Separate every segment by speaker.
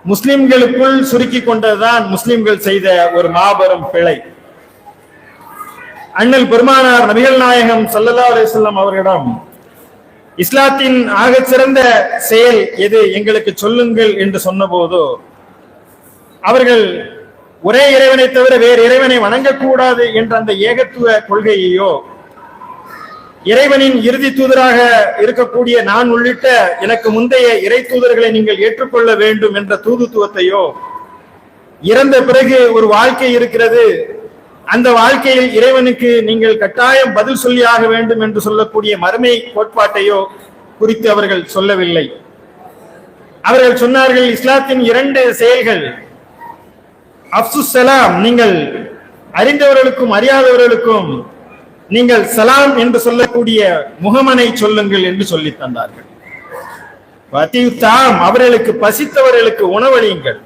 Speaker 1: முஸ்லிம்களுக்குள் சுருக்கி கொண்டதுதான் முஸ்லிம்கள் செய்த ஒரு மாபெரும் பிழை. அண்ணல் பெருமானார் நபிகள் நாயகம் ஸல்லல்லாஹு அலைஹி வஸல்லம் அவர்களிடம் இஸ்லாத்தின் ஆகச் சிறந்த செயல் எது எங்களுக்கு சொல்லுங்கள் என்று சொன்னபோது அவர்கள் ஒரே இறைவனை தவிர வேறு இறைவனை வணங்கக்கூடாது என்ற அந்த ஏகத்துவ கொள்கையையோ, இறைவனின் இறுதி தூதராக இருக்கக்கூடிய நான் உள்ளிட்ட எனக்கு முந்தைய இறை தூதர்களை நீங்கள் ஏற்றுக்கொள்ள வேண்டும் என்ற தூதுத்துவத்தையோ, இறந்த பிறகு ஒரு வாழ்க்கை இருக்கிறது, அந்த வாழ்க்கையில் இறைவனுக்கு நீங்கள் கட்டாயம் பதில் சொல்லியாக வேண்டும் என்று சொல்லக்கூடிய மறுமை கோட்பாட்டையோ குறித்து அவர்கள் சொல்லவில்லை. அவர்கள் சொன்னார்கள், இஸ்லாத்தின் 2 செயல்கள், அப்சுஸ் சலாம், நீங்கள் அறிந்தவர்களுக்கும் அறியாதவர்களுக்கும் நீங்கள் சலாம் என்று சொல்லக்கூடிய முகமனை சொல்லுங்கள் என்று சொல்லி தந்தார்கள். அவர்களுக்கு பசித்தவர்களுக்கு உணவளியுங்கள்,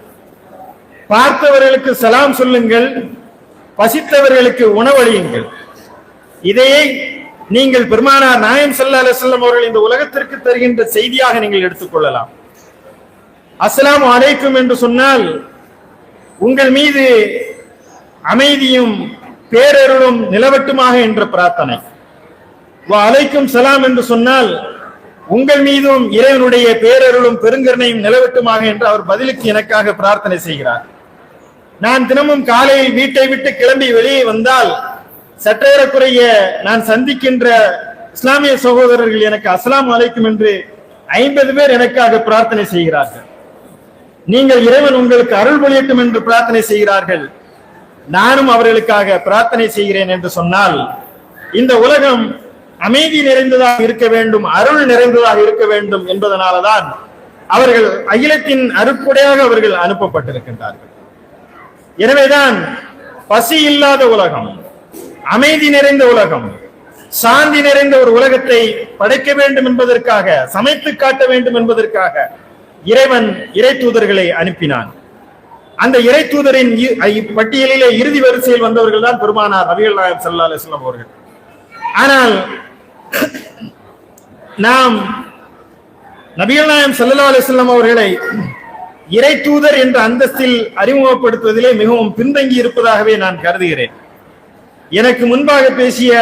Speaker 1: பார்த்தவர்களுக்கு சலாம் சொல்லுங்கள், பசித்தவர்களுக்கு உணவளியுங்கள். இதையே நீங்கள் பெருமானார் நாயகம் ஸல்லல்லாஹு அலைஹி வஸல்லம் அவர்கள் இந்த உலகத்திற்கு தருகின்ற செய்தியாக நீங்கள் எடுத்துக்கொள்ளலாம். அஸ்ஸலாமு அலைக்கும் என்று சொன்னால் உங்கள் மீது அமைதியும் பேரருளும் நிலவட்டுமாக என்ற பிரார்த்தனை. அலைக்கும் சலாம் என்று சொன்னால் உங்கள் மீதும் இறைவனுடைய பேரருளும் பெருங்கருணையும் நிலவட்டுமாக என்று அவர் பதிலுக்கு எனக்காக பிரார்த்தனை செய்கிறார். நான் தினமும் காலையில் வீட்டை விட்டு கிளம்பி வெளியே வந்தால் சற்றேறக்குறைய நான் சந்திக்கின்ற இஸ்லாமிய சகோதரர்கள் எனக்கு அஸ்ஸலாமு அலைக்கும் என்று 50 பேர் எனக்காக பிரார்த்தனை செய்கிறார்கள். நீங்கள் இறைவன் உங்களுக்கு அருள் பொழியட்டும் என்று பிரார்த்தனை செய்கிறார்கள், நானும் அவர்களுக்காக பிரார்த்தனை செய்கிறேன் என்று சொன்னால் இந்த உலகம் அமைதி நிறைந்ததாக இருக்க வேண்டும், அருள் நிறைந்ததாக இருக்க வேண்டும் என்பதனாலதான் அவர்கள் அகிலத்தின் அருட்கொடையாக அவர்கள் அனுப்பப்பட்டிருக்கின்றார்கள். எனவேதான் பசி இல்லாத உலகம், அமைதி நிறைந்த உலகம், சாந்தி நிறைந்த ஒரு உலகத்தை படைக்க வேண்டும் என்பதற்காக, சமைத்து காட்ட வேண்டும் என்பதற்காக இறைவன் இறை தூதர்களை அனுப்பினான். அந்த இறை தூதரின் பட்டியலிலே இறுதி வரிசையில் வந்தவர்கள் தான் பெருமானார் நபிகள் நாயகம் ஸல்லல்லாஹு அலைஹி வஸல்லம் அவர்கள். ஆனால் நாம் நபிகள் நாயகம் ஸல்லல்லாஹு அலைஹி வஸல்லம் அவர்களை இறை தூதர் என்ற அந்தஸ்தில் அறிமுகப்படுத்துவதிலே மிகவும் பின்தங்கி இருப்பதாகவே நான் கருதுகிறேன். எனக்கு முன்பாக பேசிய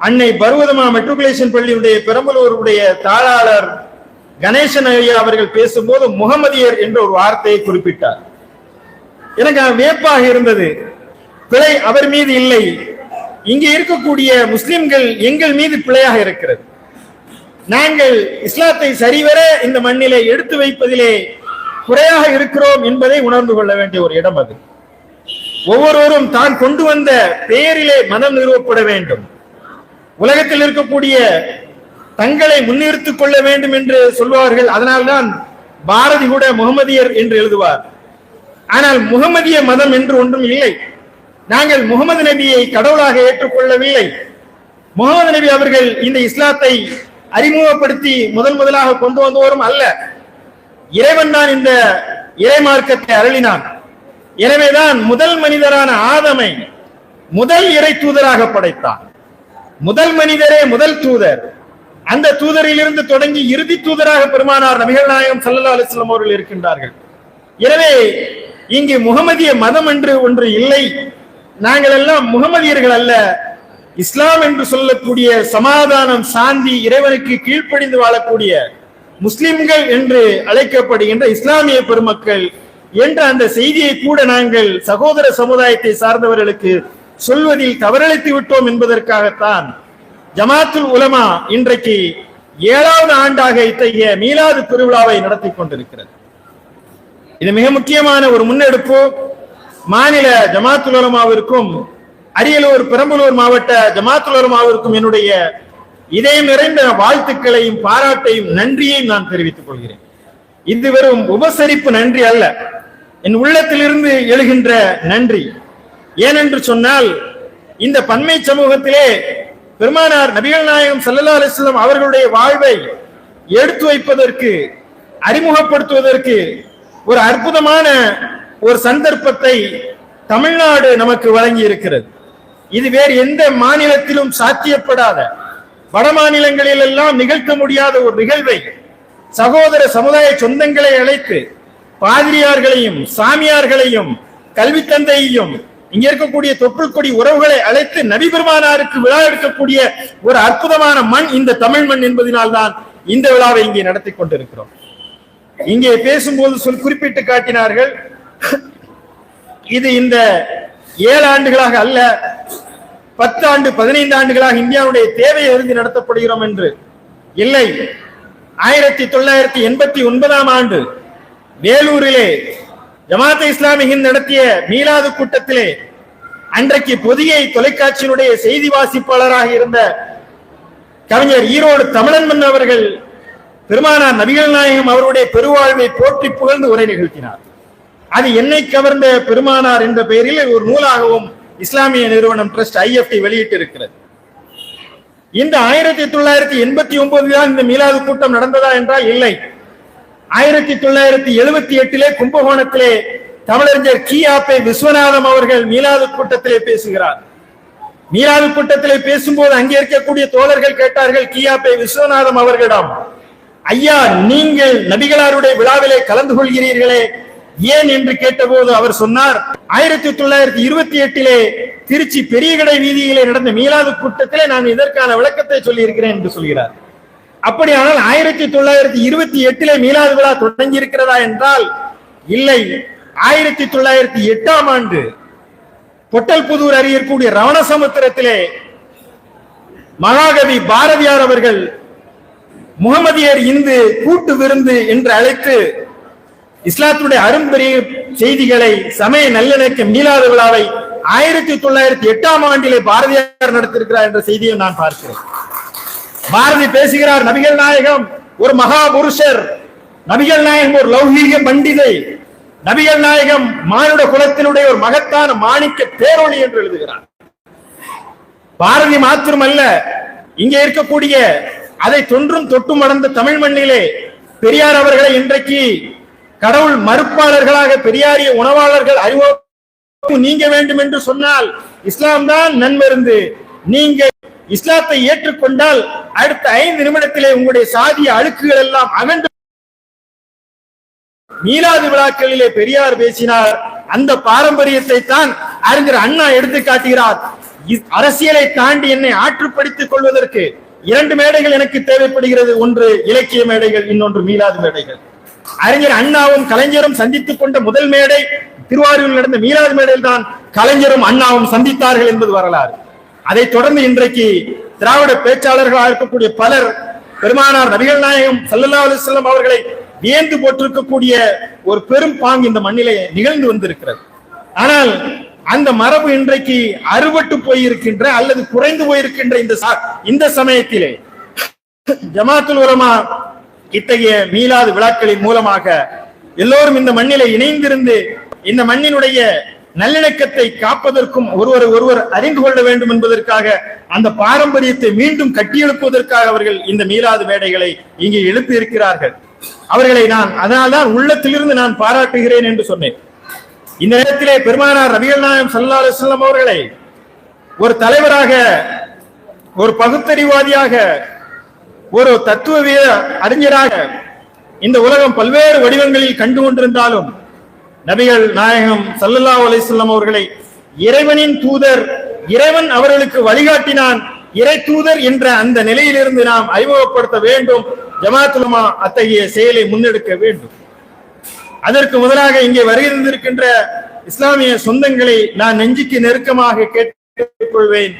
Speaker 1: அன்னை பர்வதமா மெட்ரிகுலேஷன் பள்ளியுடைய பெரம்பலூருடைய தாளாளர் கணேசன் ஐயா அவர்கள் பேசும்போது முகமதியர் என்ற ஒரு வார்த்தையை குறிப்பிட்டார். எனக்கு வியப்பாக இருந்தது. பிழை அவர் மீது இல்லை, இங்கே இருக்கக்கூடிய முஸ்லிம்கள் எங்கள் மீது பிழையாக இருக்கிறது. நாங்கள் இஸ்லாத்தை சரிவர இந்த மண்ணிலே எடுத்து வைப்பதிலே குறையாக இருக்கிறோம் என்பதை உணர்ந்து கொள்ள வேண்டிய ஒரு இடம் அது. ஒவ்வொருவரும் தான் கொண்டு வந்த பெயரிலே மனம் நிறுவப்பட வேண்டும். உலகத்தில் இருக்கக்கூடிய தங்களை முன்னிறுத்திக் கொள்ள வேண்டும் என்று சொல்வார்கள். அதனால்தான் பாரதி கூட முகமதியர் என்று எழுதுவார். ஆனால் முகமதிய மதம் என்று ஒன்றும் இல்லை. நாங்கள் முகமது நபியை கடவுளாக ஏற்றுக்கொள்ளவில்லை. முகமது நபி அவர்கள் இந்த இஸ்லாத்தை அறிமுகப்படுத்தி முதலாக கொண்டு வந்தவரும் அல்ல. இறைவன் தான் இந்த இறை மார்க்கத்தை அருளினான். எனவேதான் முதல் மனிதரான ஆதமை முதல் இறை தூதராக படைத்தான். முதல் மனிதரே முதல் தூதர். அந்த தூதரிலிருந்து தொடங்கி இறுதி தூதராக பெருமானார் நபிகள் நாயகம் ஸல்லல்லாஹு அலைஹி வஸல்லம் அவர்கள் இருக்கின்றார்கள். எனவே இங்கு முகமதிய மதம் என்று ஒன்று இல்லை. நாங்கள் எல்லாம் முகமதியர்கள் அல்ல. இஸ்லாம் என்று சொல்லக்கூடிய சமாதானம், சாந்தி, இறைவனுக்கு கீழ்ப்படிந்து வாழக்கூடிய முஸ்லிம்கள் என்று அழைக்கப்படுகின்ற இஸ்லாமிய பெருமக்கள் என்ற அந்த செய்தியை கூட நாங்கள் சகோதர சமுதாயத்தை சார்ந்தவர்களுக்கு சொல்வதில் தவறளித்து விட்டோம் என்பதற்காகத்தான் ஜமாத்துல் உலமா இன்றைக்கு 7வது ஆண்டாக இத்தகைய மீலாது திருவிழாவை நடத்தி கொண்டிருக்கிறது. இது மிக முக்கியமான ஒரு முன்னெடுப்பு. மாநில ஜமாத்துல் உலமாவிற்கும் அரியலூர் பெரம்பலூர் மாவட்ட ஜமாத்துல் உலமாவிற்கும் என்னுடைய இதயம் நிறைந்த வாழ்த்துக்களையும் பாராட்டையும் நன்றியையும் நான் தெரிவித்துக் கொள்கிறேன். இது வெறும் உபசரிப்பு நன்றி அல்ல, என் உள்ளத்திலிருந்து எழுகின்ற நன்றி. ஏனென்று சொன்னால் இந்த பன்மை சமூகத்திலே பெருமானார் நபிகள் நாயகம் ஸல்லல்லாஹு அலைஹி வஸல்லம் அவர்களுடைய வாழ்வை எடுத்து வைப்பதற்கு, அறிமுகப்படுத்துவதற்கு ஒரு அற்புதமான ஒரு சந்தர்ப்பத்தை தமிழ்நாடு நமக்கு வழங்கி இருக்கிறது. இது வேறு எந்த மாநிலத்திலும் சாத்தியப்படாத, வட மாநிலங்களில் எல்லாம் நிகழ்த்த முடியாத ஒரு நிகழ்வை சகோதர சமுதாய சொந்தங்களை அழைத்து பாதிரியார்களையும் சாமியார்களையும் கல்வி தந்தையையும் இங்க இருக்கக்கூடிய தொப்புள் கொடி உறவுகளை அழைத்து நபி பெருமானாருக்கு விழா எடுக்கக்கூடிய ஒரு அற்புதமான மண் இந்த தமிழ் மண் என்பதனால்தான் இந்த விழாவை இங்கே நடத்தி கொண்டிருக்கிறோம். இங்கே பேசும்போது குறிப்பிட்டு காட்டினார்கள், இது இந்த 7 ஆண்டுகளாக அல்ல, 10 ஆண்டு 15 ஆண்டுகளாக இந்தியாவுடைய தேவையை அறிந்து நடத்தப்படுகிறோம் என்று. இல்லை, 1989 ஆண்டு வேலூரிலே ஜமாத் இஸ்லாமி ஹிந்த் நடத்திய மீலாது கூட்டத்திலே அன்றைக்கு பொதிகை தொலைக்காட்சியினுடைய செய்தி வாசிப்பாளராக இருந்த கவிஞர் ஈரோடு தமிழன்மன் அவர்கள் பெருமானார் நபிகள் நாயகம் அவருடைய பெருவாழ்வை போற்றி புகழ்ந்து உரை நிகழ்த்தினார். அது என்னை கவர்ந்த பெருமானார் என்ற பெயரில் ஒரு நூலாகவும் இஸ்லாமிய நிறுவனம் ட்ரஸ்ட் IFT வெளியிட்டு இருக்கிறது. இந்த 1989 தான் இந்த மீலாது கூட்டம் நடந்ததா என்றால் இல்லை. 1978 கும்பகோணத்திலே தமிழறிஞர் கியாபே விஸ்வநாதம் அவர்கள் மீலாது கூட்டத்திலே பேசுகிறார். மீலாது கூட்டத்திலே பேசும்போது அங்கே இருக்கக்கூடிய தோழர்கள் கேட்டார்கள் கியாபே விஸ்வநாதம் அவர்களிடம், ஐயா, நீங்கள் நபிகளாருடைய விழாவிலே கலந்து கொள்கிறீர்களே ஏன் என்று கேட்டபோது அவர் சொன்னார், 1928 திருச்சி பெரிய கடை வீதியிலே நடந்த மீலாது கூட்டத்திலே நான் இதற்கான விளக்கத்தை சொல்லி இருக்கிறேன் என்று சொல்கிறார். அப்படியானால் 1928 மீலாது விழா தொடங்கி இருக்கிறதா என்றால் இல்லை. 1908 ஆண்டு பொட்டல்புதூர் அருகே ரவணசமுத்திரத்திலே மகாகவி பாரதியார் அவர்கள் முகமதியர் இந்து கூட்டு விருந்து என்று அழைத்து இஸ்லாத்துடைய அரும்பெரிய செய்திகளை சமய நல்லிணக்க மீலாது விழாவை 1908 ஆண்டிலே பாரதியார் நடத்திருக்கிறார் என்ற செய்தியை நான் பார்க்கிறேன். பாரதி பேசுகிறார், நபிகள் நாயகம் ஒரு மகாபுருஷர், நபிகள் நாயகம் ஒரு லௌகீக பண்டிதை, நபிகள் நாயகம் மானுட குலத்தினுடைய ஒரு மகத்தான மாணிக்க பேரொளி என்று எழுதுகிறார். பாரதி மாத்திரமல்ல, இங்கே இருக்கக்கூடிய அதை தொன்றும் தொட்டும் அடர்ந்த தமிழ் மண்ணிலே பெரியார் அவர்களை இன்றைக்கு கடவுள் மறுப்பாளர்களாக பெரியாரிய உணவாளர்கள் அறிவோம் நீங்க வேண்டும் என்று சொன்னால் இஸ்லாம் தான் நன்மருந்து. நீங்க இஸ்லாத்தை ஏற்றுக்கொண்டால் அடுத்த 5 நிமிடத்திலே உங்களுடைய சாதிய அழுக்குகள் எல்லாம் அகன்று. மீலாது விழாக்களிலே பெரியார் பேசினார். அந்த பாரம்பரியத்தை தான் அறிஞர் அண்ணா எடுத்து காட்டுகிறார். அரசியலை தாண்டி என்னை ஆற்றுப்படுத்திக் கொள்வதற்கு 2 மேடைகள் எனக்கு தேவைப்படுகிறது. ஒன்று இலக்கிய மேடைகள், இன்னொன்று மீலாது மேடைகள். அறிஞர் அண்ணாவும் கலைஞரும் சந்தித்துக் கொண்ட முதல் மேடை திருவாரூரில் நடந்த மீலாது மேடையில் தான் கலைஞரும் அண்ணாவும் சந்தித்தார்கள் என்பது வரலாறு. அதை தொடர்ந்து இன்றைக்கு திராவிட பேச்சாளர்களாக இருக்கக்கூடிய பலர் பெருமானார் நபிகள் நாயகம் ஸல்லல்லாஹு அலைஹி வஸல்லம் அவர்களை வியந்து போற்றிருக்கக்கூடிய ஒரு பெரும் பாங்கு இந்த மண்ணிலே நிகழ்ந்து வந்திருக்கிறது. ஆனால் அந்த மரபு இன்றைக்கு அறுபட்டு போயிருக்கின்ற அல்லது குறைந்து போயிருக்கின்ற இந்த சமயத்திலே ஜமாத்துல் உலமா இத்தகைய மீலாது விழாக்களின் மூலமாக எல்லோரும் இந்த மண்ணிலே இணைந்திருந்து இந்த மண்ணினுடைய நல்லிணக்கத்தை காப்பதற்கும் ஒருவர் அறிந்து கொள்ள வேண்டும் என்பதற்காக அந்த பாரம்பரியத்தை மீண்டும் கட்டியெழுப்புவதற்காக அவர்கள் இந்த மீலாது மேடைகளை இங்கே எழுப்பி இருக்கிறார்கள். அவர்களை நான் அதனால்தான் உள்ளத்திலிருந்து நான் பாராட்டுகிறேன் என்று சொன்னேன். இந்த நேரத்திலே பெருமானார் நபிகள் நாயகம் ஸல்லல்லாஹு அலைஹி வஸல்லம் அவர்களை ஒரு தலைவராக, ஒரு பகுத்தறிவாதியாக, ஒரு தத்துவவிய அறிஞராக இந்த உலகம் பல்வேறு வடிவங்களில் கண்டு கொண்டிருந்தாலும் நபிகள் நாயகம் ஸல்லல்லாஹு அலைஹி வஸல்லம் அவர்களை இறைவனின் தூதர், இறைவன் அவர்களுக்கு வழிகாட்டினான், இறை தூதர் என்ற அந்த நிலையிலிருந்து நாம் அறிமுகப்படுத்த வேண்டும். ஜமாத்துல் உலமா அத்தகைய செயலை முன்னெடுக்க வேண்டும். அதற்கு முதலாக இங்கே வருகின்றிருக்கின்ற இஸ்லாமிய சொந்தங்களை நான் நெஞ்சுக்கு நெருக்கமாக கேட்டுக்கொள்வேன்.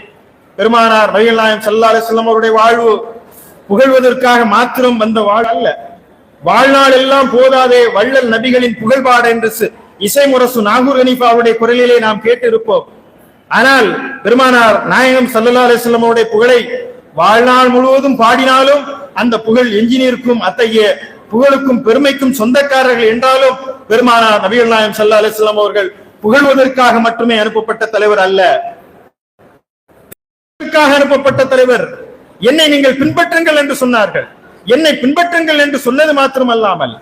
Speaker 1: பெருமானார் நபிகள் நாயகம் ஸல்லல்லாஹு அலைஹி வஸல்லம் அவருடைய வாழ்வு புகழ்வதற்காக மாத்திரம் வந்த வாழ் அல்ல. வாழ்நாள் எல்லாம் போதாதே வள்ளல் நபிகளின் புகழ்பாடு என்று இசை முரசு நாகூர் ஹனீஃபாவுடைய குரலிலே நாம் கேட்டிருப்போம். ஆனால் பெருமானார் நாயகம் ஸல்லல்லாஹு அலைஹி வஸல்லம் அவருடைய புகழை வாழ்நாள் முழுவதும் பாடினாலும் அந்த புகழ் எஞ்சினிருக்கும். அத்தகைய புகழுக்கும் பெருமைக்கும் சொந்தக்காரர்கள் என்றாலும் பெருமானார் நபிகள் நாயகம் ஸல்லல்லாஹு அலைஹி வஸல்லம் அவர்கள் புகழ்வதற்காக மட்டுமே அனுப்பப்பட்ட தலைவர் அல்ல, அனுப்பப்பட்ட தலைவர். என்னை நீங்கள் பின்பற்றுங்கள் என்று சொன்னார்கள். என்னை பின்பற்றுங்கள் என்று சொன்னது மாத்திரமல்லாமல்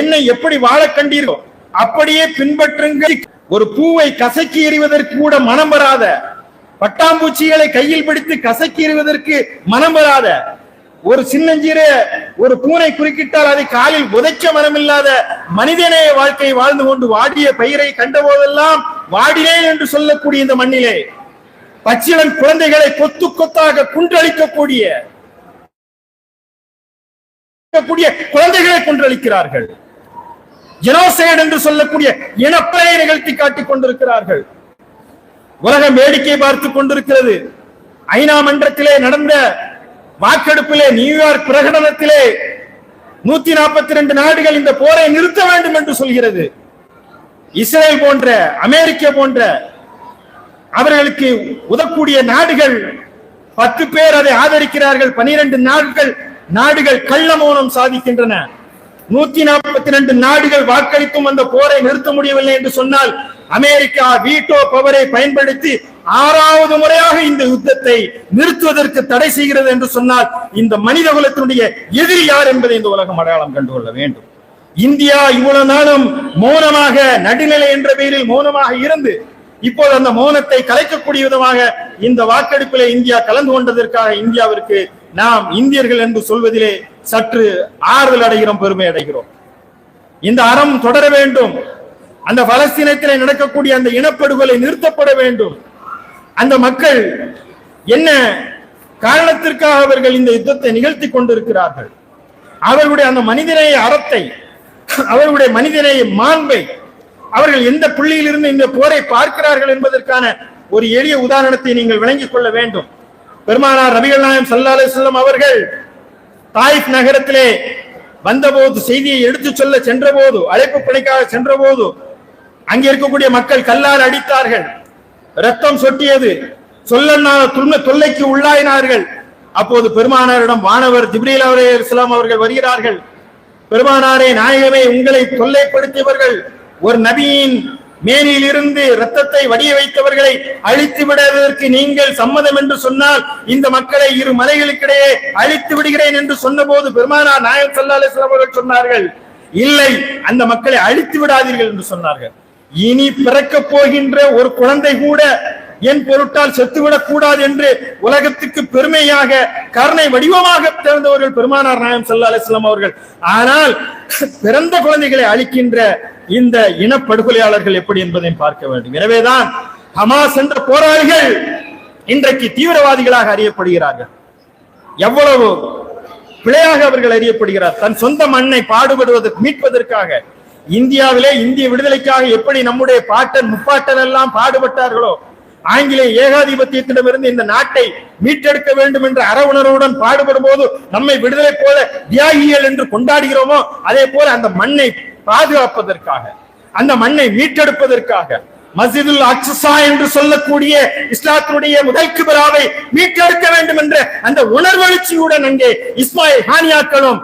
Speaker 1: என்னை எப்படி வாழ கண்டீர்களோ அப்படியே பின்பற்றுங்கள். ஒரு பூவை கசக்கி எறிவதற்கு கூட மனம் வராத, பட்டாம்பூச்சிகளை கையில் பிடித்து கசக்கி எறிவதற்கு மனம் வராத, ஒரு சின்னஞ்சிறு ஒரு பூனை குறுக்கிட்டால் அதை காலில் உதைக்க மனமில்லாத மனிதநேய வாழ்க்கையை வாழ்ந்து கொண்டு வாடிய பயிரை கண்ட போதெல்லாம் வாடினேன் என்று சொல்லக்கூடிய இந்த மண்ணிலே பச்சிளம் குழந்தைகளை கொத்து கொத்தாக குன்றளிக்கக்கூடிய குழந்தைகளை கொன்றளிக்கிறார்கள். ஜெனோசைட் என்று சொல்லக்கூடிய இனப்பறையை நிகழ்த்தி காட்டிக் கொண்டிருக்கிறார்கள். உலகம் வேடிக்கை பார்த்துக் கொண்டிருக்கிறது. ஐநா மன்றத்திலே நடந்த வாக்கெடுப்பிலே, நியூயார்க் பிரகடனத்திலே 142 நாடுகள் இந்த போரை நிறுத்த வேண்டும் என்று சொல்கிறது. இஸ்ரேல் போன்ற, அமெரிக்கா போன்ற அவர்களுக்கு உதவக்கூடிய நாடுகள் 10 பேர் அதை ஆதரிக்கிறார்கள். 12 நாடுகள் கள்ள மௌனம் சாதிக்கின்றன. 142 நாடுகள் வாக்களித்தும் அந்த போரை நிறுத்த முடியவில்லை என்று சொன்னால், அமெரிக்கா வீட்டோ பவரை பயன்படுத்தி 6வது முறையாக இந்த யுத்தத்தை நிறுத்துவதற்கு தடை செய்கிறது என்று சொன்னால், இந்த மனித குலத்தினுடைய எதிரி யார் என்பதை இந்த உலகம் அடையாளம் கண்டுகொள்ள வேண்டும். இந்தியா இவ்வளவு நாளும் மௌனமாக, நடுநிலை என்ற பெயரில் மௌனமாக இருந்து இப்போது அந்த மௌனத்தை கலைக்கக்கூடிய விதமாக இந்த வாக்கெடுப்பிலே இந்தியா கலந்து கொண்டதற்காக இந்தியாவிற்கு நாம் இந்தியர்கள் என்று சொல்வதிலே சற்று ஆறுதல் அடைகிறோம், பெருமை அடைகிறோம். இந்த அறம் தொடர வேண்டும். அந்த பலஸ்தீனத்திலே நடக்கக்கூடிய அந்த இனப்படுகொலை நிறுத்தப்பட வேண்டும். அந்த மக்கள் என்ன காரணத்திற்காக அவர்கள் இந்த யுத்தத்தை நிகழ்த்தி கொண்டிருக்கிறார்கள்? அவர்களுடைய அந்த மனிதநேய அறத்தை, அவர்களுடைய மனிதநேய மாண்பை அவர்கள் எந்த புள்ளியிலிருந்து இந்த போரை பார்க்கிறார்கள் என்பதற்கான ஒரு எளிய உதாரணத்தை நீங்கள் விளங்கிக் கொள்ள வேண்டும். பெருமானார் நபிகள் நாயகம் ஸல்லல்லாஹு அலைஹி வஸல்லம் அவர்கள் தாயிஃப் நகரத்திலே வந்தபோது, செய்தியை எடுத்து சொல்ல சென்ற போது, அழைப்பு பணிக்காக சென்ற போது, அங்கே இருக்கக்கூடிய மக்கள் கல்லால் அடித்தார்கள், ரத்தம் சொட்டியது, தொல்லைக்கு உள்ளாயினார்கள். அப்போது பெருமானாரிடம் வானவர் ஜிப்ரீல் அலைஹிஸ்ஸலாம் அவர்கள் வருகிறார்கள். பெருமானாரே, நாயகமே, உங்களை தொல்லைப்படுத்தியவர்கள், ஒரு நபியின் மேனியில் இருந்து ரத்தத்தை வடிய வைத்தவர்களை அழித்து விடுவதற்கு நீங்கள் சம்மதம் என்று சொன்னால் இந்த மக்களை இரு மலைகளுக்கிடையே அழித்து விடுகிறேன் என்று சொன்ன போது பெருமானார் நாயகம் ஸல்லல்லாஹு அலைஹி வஸல்லம் அவர்கள் சொன்னார்கள், இல்லை, அந்த மக்களை அழித்து விடாதீர்கள் என்று சொன்னார்கள். இனி பிறக்க போகின்ற ஒரு குழந்தை கூட என் பொருட்டால் செத்துவிடக் கூடாது என்று உலகத்துக்கு பெருமையாக கருணை வடிவமாக திறந்தவர்கள் பெருமானார் நாயகம் ஸல்லல்லாஹு அலைஹி வஸல்லம் அவர்கள். ஆனால் பிறந்த குழந்தைகளை அழிக்கின்ற இந்த இனப்படுகொலையாளர்கள் எப்படி என்பதை பார்க்க வேண்டும். எனவேதான் ஹமாஸ் என்ற போராளிகள் இன்றைக்கு தீவிரவாதிகளாக அறியப்படுகிறார்கள். எவ்வளவு பிழையாக அவர்கள் அறியப்படுகிறார். தன் சொந்த மண்ணை பாடுபடுவதற்கு, மீட்பதற்காக, இந்தியாவிலே இந்திய விடுதலைக்காக எப்படி நம்முடைய பாட்டன் முப்பாட்டன் எல்லாம் பாடுபட்டார்களோ, ஆங்கிலேய ஏகாதிபத்தியத்திடமிருந்து இந்த நாட்டை மீட்டெடுக்க வேண்டும் என்ற அறவுணர்வுடன் பாடுபடும் போது நம்மை விடுதலை போல தியாகிகள் என்று கொண்டாடுகிறோமோ, அதே போல அந்த மண்ணை பாதுகாப்பதற்காக, அந்த மண்ணை மீட்டெடுப்பதற்காக, மஸ்ஜிதுல் அக்ஸா என்று சொல்லக்கூடிய இஸ்லாத்தினுடைய முதல் கிபிலாவை மீட்டெடுக்க வேண்டும் என்ற அந்த உணர்வெழுச்சியுடன் அங்கே இஸ்மாயில் ஹானியாக்களும்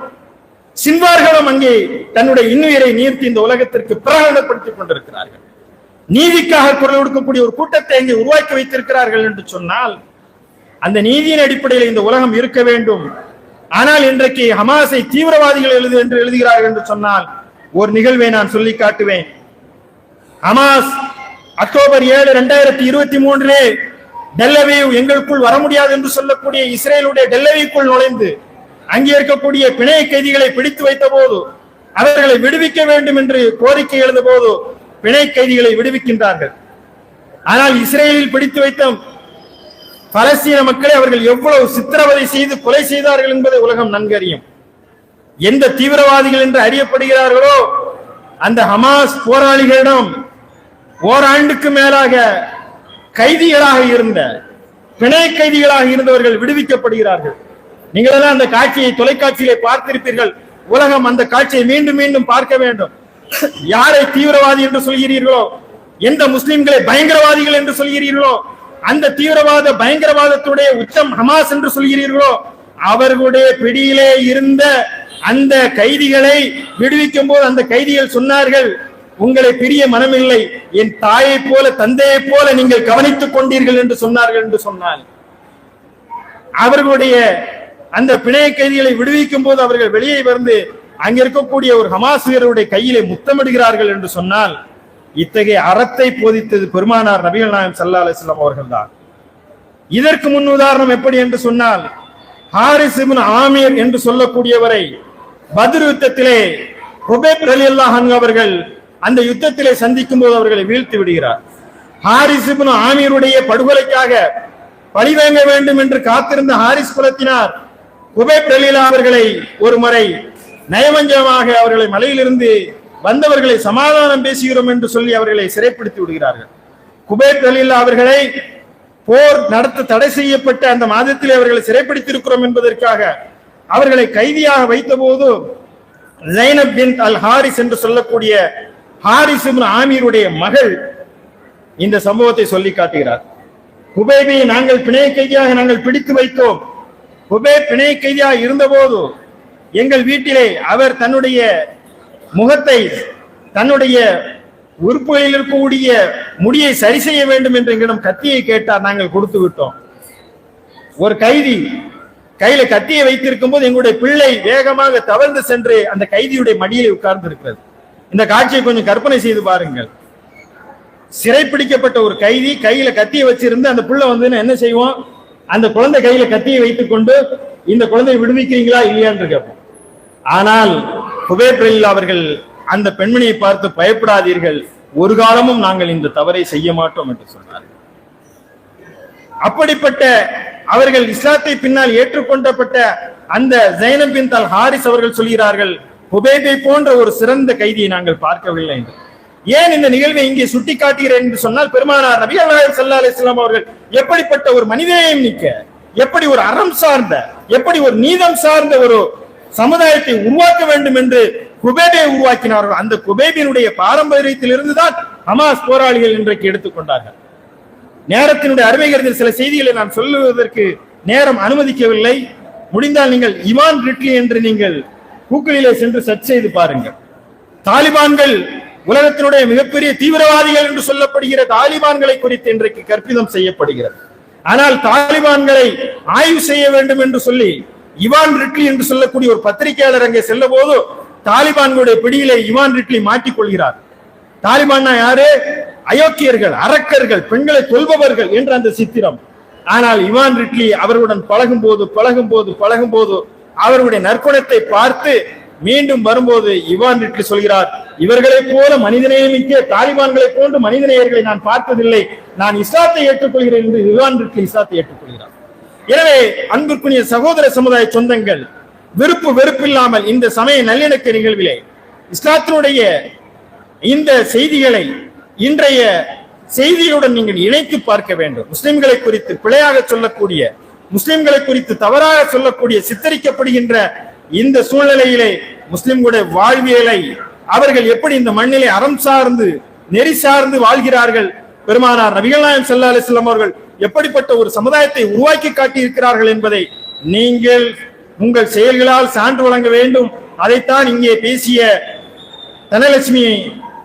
Speaker 1: சின்வார்களும் அங்கே தன்னுடைய இன்னுயிரை நீர்த்தி இந்த உலகத்திற்கு பிரகடனப்படுத்திக் கொண்டிருக்கிறார்கள். நீதிக்காக குரல் கொடுக்கக்கூடிய ஒரு கூட்டத்தை அங்கே உருவாக்கி வைத்திருக்கிறார்கள் என்று சொன்னால், அந்த நீதியின் அடிப்படையில் இந்த உலகம் இருக்க வேண்டும். ஆனால் இன்றைக்கு ஹமாஸை தீவிரவாதிகள் என்று எழுதுகிறார்கள் என்று சொன்னால், ஒரு நிகழ்வை நான் சொல்லி காட்டுவேன். ஹமாஸ் அக்டோபர் 7, 2023 டெல்லவீவ் எங்களுக்குள் வர முடியாது என்று சொல்லக்கூடிய இஸ்ரேலுடைய டெல்லவீவுக்குள் நுழைந்து அங்கே இருக்கக்கூடிய பிணை கைதிகளை பிடித்து வைத்த போது, அவர்களை விடுவிக்க வேண்டும் என்று கோரிக்கை எழுந்த போது பிணை கைதிகளை விடுவிக்கின்றார்கள். ஆனால் இஸ்ரேலில் பிடித்து வைத்த பலஸ்தீன மக்களை அவர்கள் எவ்வளவு சித்திரவதை செய்து கொலை செய்தார்கள் என்பதை உலகம் நன்கறியும். எந்த தீவிரவாதிகள் என்று அறியப்படுகிறார்களோ அந்த ஹமாஸ் போராளிகளிடம் ஓராண்டுக்கு மேலாக கைதிகளாக இருந்த, பிணை கைதிகளாக இருந்தவர்கள் விடுவிக்கப்படுகிறார்கள். நீங்கள் எல்லாம் அந்த காட்சியை தொலைக்காட்சியிலே பார்த்திருப்பீர்கள். உலகம் அந்த காட்சியை மீண்டும் மீண்டும் பார்க்க வேண்டும். யாரை தீவிரவாதி என்று சொல்கிறீர்களோ, எந்த முஸ்லிம்களை பயங்கரவாதிகள் என்று சொல்கிறீர்களோ, அந்த தீவிரவாத பயங்கரவாதத்துடைய உச்சம் ஹமாஸ் என்று சொல்கிறீர்களோ, அவர்களுடைய பிடியிலே இருந்த அந்த கைதிகளை விடுவிக்கும் போது அந்த கைதிகள் சொன்னார்கள், உங்களை பிரிய மனமில்லை, என் தாயை போல தந்தையை போல நீங்கள் கவனித்துக் கொண்டீர்கள் என்று சொன்னார்கள் என்று சொன்னால், அவர்களுடைய அந்த பிணை கைதிகளை விடுவிக்கும் போது அவர்கள் வெளியே வந்து அங்க இருக்கக்கூடிய ஒரு ஹமாஸ் வீரருடைய கையிலே முத்தமிடுகிறார்கள் என்று சொன்னால், இத்தகைய அறத்தை போதித்தது பெருமானார் நபிகள் நாயகம் ஸல்லல்லாஹு அலைஹி வஸல்லம் அவர்கள் தான். இதற்கு முன் உதாரணம் எப்படி என்று சொன்னால், ஹாரிஸ் இப்னு ஆமீர் என்று சொல்லக்கூடியவரை பத்ர் யுத்தத்திலே ஹுபைப் ரலியல்லாஹு அன்ஹு அவர்கள் அந்த யுத்தத்திலே சந்திக்கும் போது அவர்களை வீழ்த்தி விடுகிறார். ஹாரிஸ் இப்னு ஆமீருடைய படுகொலைக்காக பழிவாங்க வேண்டும் என்று காத்திருந்த ஹாரிஸ் குலத்தினார் ஹுபைப் ரலியல்லாஹு அவர்களை ஒரு முறை நயவஞ்சமாக அவர்களை மலையிலிருந்து வந்தவர்களை சமாதானம் பேசுகிறோம் என்று சொல்லி அவர்களை சிறைப்படுத்தி விடுகிறார்கள். ஹுபைப் ரலியல்லாஹு அவர்களை போர் நடத்த தடை செய்யப்பட்ட அந்த மாதத்திலே அவர்களை சிறைப்படுத்தியிருக்கிறோம் என்பதற்காக அவர்களை கைதியாக வைத்த போது ஜைனப் பின்த் அல் ஹாரிஸ் என்று சொல்லக்கூடிய ஹாரிஸ் இப்னு ஆமீருடைய மகள் இந்த சம்பவத்தை சொல்லி காட்டுகிறார். ஹுபைபை நாங்கள் பிணை கைதியாக நாங்கள் பிடித்து வைத்தோம். ஹுபைப் பிணை கைதியாக இருந்தபோது எங்கள் வீட்டிலே அவர் தன்னுடைய முகத்தை தன்னுடைய உறுப்புகளில் இருக்கக்கூடிய முடியை சரி செய்ய வேண்டும் என்று எங்களிடம் கத்தியை கேட்டார். நாங்கள் கொடுத்து விட்டோம். ஒரு கைதி கையில கத்தியை வைத்திருக்கும் போது எங்களுடைய பிள்ளை வேகமாக தவழ்ந்து சென்று அந்த கைதியுடைய மடியில் உட்கார்ந்து இருக்கிறது. இந்த காட்சியை கொஞ்சம் கற்பனை செய்து பாருங்கள். சிறைப்பிடிக்கப்பட்ட ஒரு கைதி கையில கத்தியை வச்சிருந்து அந்த பிள்ளை வந்து என்ன செய்வோம், அந்த குழந்தை கையில கத்தியை வைத்துக் கொண்டு இந்த குழந்தையை விடுவிக்கிறீங்களா இல்லையான்னு கேட்போம். ஆனால் ஹுபைப் ரலியல்லாஹு அவர்கள் அந்த பெண்மணியை பார்த்து பயப்படாதீர்கள், ஒரு காலமும் நாங்கள் இந்த தவறை செய்ய மாட்டோம் என்று சொன்னார்கள். அப்படிப்பட்ட அவர்கள் இஸ்லாத்தை பின்னால் ஏற்றுக்கொண்டப்பட்ட அந்த ஜைனப் பின்த் அல் ஹாரிஸ் அவர்கள் சொல்கிறார்கள், ஹுபைபை போன்ற ஒரு சிறந்த கைதியை நாங்கள் பார்க்கவில்லை என்று. ஏன் இந்த நிகழ்வை இங்கே சுட்டி காட்டுகிறேன் என்று சொன்னால், பெருமானார் நபிகள் நாயகம் ஸல்லல்லாஹு அலைஹி வஸல்லம் அவர்கள் எப்படிப்பட்ட ஒரு மனிதநேயம் மிக்க, எப்படி ஒரு அறம் சார்ந்த, எப்படி ஒரு நீதம் சார்ந்த ஒரு சமுதாயத்தை உருவாக்க வேண்டும் என்று குபைபை உருவாக்கினார்கள். அந்த குபைபினுடைய பாரம்பரியத்தில் இருந்துதான் ஹமாஸ் போராளிகள் இன்றைக்கு எடுத்துக்கொண்டார்கள். நேரத்தினுடைய அருமைகளில் சில செய்திகளை நான் சொல்லுவதற்கு நேரம் அனுமதிக்கவில்லை. முடிந்தால் நீங்கள் இமான் ரிட்லி என்று நீங்கள் கூகுளிலே சென்று சர்ச் செய்து பாருங்கள். தாலிபான்கள் உலகத்தினுடைய மிகப்பெரிய தீவிரவாதிகள் என்று சொல்லப்படுகிற தாலிபான்களை குறித்து இன்றைக்கு கற்பிதம் செய்யப்படுகிறது. ஆனால் தாலிபான்களை ஆய்வு செய்ய வேண்டும் என்று சொல்லி இவான் ரிட்லி என்று சொல்லக்கூடிய ஒரு பத்திரிகையாளர் அங்கே செல்ல போது தாலிபான்களுடைய பிடியிலே இவான் ரிட்லி மாட்டிக் கொள்கிறார். தாலிபான் யாரு? அயோக்கியர்கள், அரக்கர்கள், பெண்களை கொல்பவர்கள் என்ற அந்த சித்திரம். ஆனால் இவான் ரிட்லி அவர்களுடன் பழகும் போது அவர்களுடைய நற்குணத்தை பார்த்து மீண்டும் வரும்போது இவான் ரிட்லி சொல்கிறார், இவர்களை போல மனிதநேயமிக்க தாலிபான்களை போன்று மனிதநேயர்களை நான் பார்த்ததில்லை, நான் இஸ்லாத்தை ஏற்றுக்கொள்கிறேன் என்று இவான் ரிட்லி இஸ்லாத்தை ஏற்றுக்கொள்கிறார். எனவே அன்பிற்குரிய சகோதர சமுதாய சொந்தங்கள், விருப்பு வெறுப்பில்லாமல் இந்த சமய நல்லிணக்க நிகழ்விலே இஸ்லாத்தினுடைய இந்த செய்திகளை இன்றைய செய்தியுடன் நீங்கள் இணைத்து பார்க்க வேண்டும். முஸ்லிம்களை குறித்து பிழையாக சொல்லக்கூடிய, முஸ்லிம்களை குறித்து தவறாக சொல்லக்கூடிய, சித்தரிக்கப்படுகின்ற இந்த சூழ்நிலையிலே முஸ்லிம்களுடைய வாழ்வியலை அவர்கள் எப்படி இந்த மண்ணிலே அறம் சார்ந்து நெறி சார்ந்து வாழ்கிறார்கள், பெருமானார் நபிகள் நாயகம் ஸல்லல்லாஹு அலைஹி வஸல்லம் அவர்கள் எப்படிப்பட்ட ஒரு சமுதாயத்தை உருவாக்கி காட்டி இருக்கிறார்கள் என்பதை நீங்கள் உங்கள் செயல்களால் சான்று வழங்க வேண்டும். அதைத்தான் இங்கே பேசிய தனலட்சுமி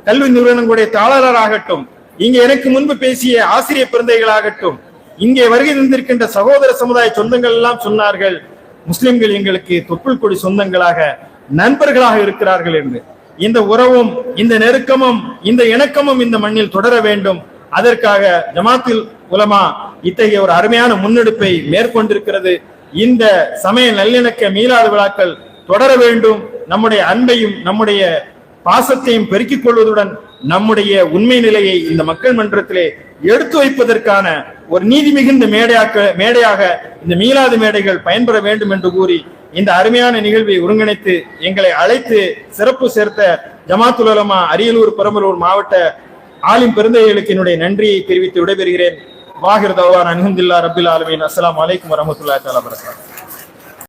Speaker 1: கல்வி நிறுவனங்களுடைய தாளராகட்டும், இங்கே எனக்கு முன்பு பேசிய ஆசிரியர் பிறந்தைகளாகட்டும், இங்கே வருகை தந்திருக்கின்ற சகோதர சமுதாய சொந்தங்கள் எல்லாம் சொன்னார்கள், முஸ்லிம்கள் எங்களுக்கு தொப்புள் கொடி சொந்தங்களாக நண்பர்களாக இருக்கிறார்கள் என்று. இந்த உறவும் இந்த நெருக்கமும் இந்த இணக்கமும் இந்த மண்ணில் தொடர வேண்டும். அதற்காக ஜமாத்துல் உலமா இத்தகைய ஒரு அருமையான முன்னெடுப்பை மேற்கொண்டிருக்கிறது. இந்த சமய நல்லிணக்க மீளாத விழாக்கள் தொடர வேண்டும். நம்முடைய அன்பையும் நம்முடைய பாசத்தையும் பெருக்கிக் கொள்வதுடன் நம்முடைய உண்மை நிலையை இந்த மக்கள் மன்றத்திலே எடுத்து வைப்பதற்கான ஒரு நீதி மிகுந்த மேடையாக இந்த மீளாது மேடைகள் பயன்பெற வேண்டும் என்று கூறி இந்த அருமையான நிகழ்வை ஒருங்கிணைத்து எங்களை அழைத்து சிறப்பு சேர்த்த ஜமாத்துல் உலமா அரியலூர் பெரம்பலூர் மாவட்ட ஆலிம் பெருந்தைகளுக்கு என்னுடைய நன்றியை தெரிவித்து விடைபெறுகிறேன். வாஹிர் தவான் அல்ஹம்துலில்லாஹி ரப்பில் ஆலமீன். அஸ்ஸலாமு அலைக்கும் வரஹ்மத்துல்லாஹி தஆலா வபரகாத்துஹு.